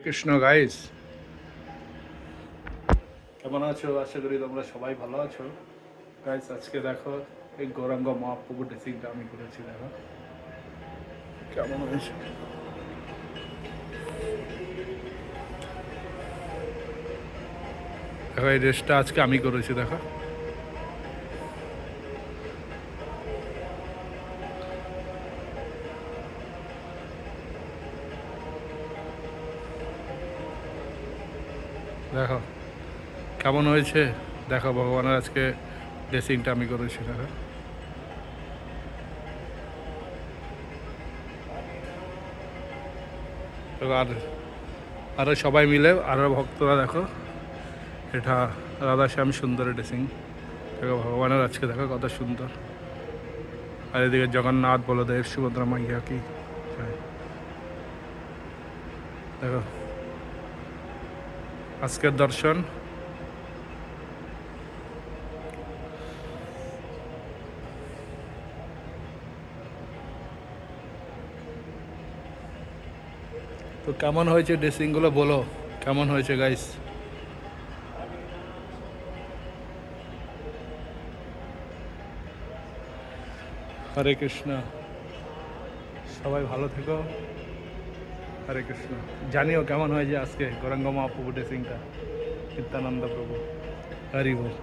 Krishna guys, কেমন আছো? আশা করি তোমরা সবাই ভালো আছো। গাইস, আজকে দেখো এই গৌরাঙ্গ মহাপ্রভু ড্রেসিংটা আমি করেছি। দেখো কেমন হয়েছে। দেখো এই ড্রেসটা আজকে আমি করেছি। দেখো দেখো কেমন হয়েছে। দেখো ভগবানের আজকে ড্রেসিংটা আমি করেছি। দেখো আর আরও সবাই মিলে আরও ভক্তরা দেখো, এটা রাধাশ্যাম সুন্দর ড্রেসিং। দেখো ভগবানের আজকে দেখো কত সুন্দর। আর এদিকে জগন্নাথ, বলদেব, সুভদ্রা মাইয়া কি দেখো আজকের দর্শন। তো কেমন হয়েছে ড্রেসিংগুলো বলো, কেমন হয়েছে গাইস। হরে কৃষ্ণ, সবাই ভালো থেকো। হরে কৃষ্ণ। জানিও কেমন হয়েছে আজকে গৌরাঙ্গ মহাপ্রভু ড্রেসিংটা। নিত্যানন্দ প্রভু, হরি বল।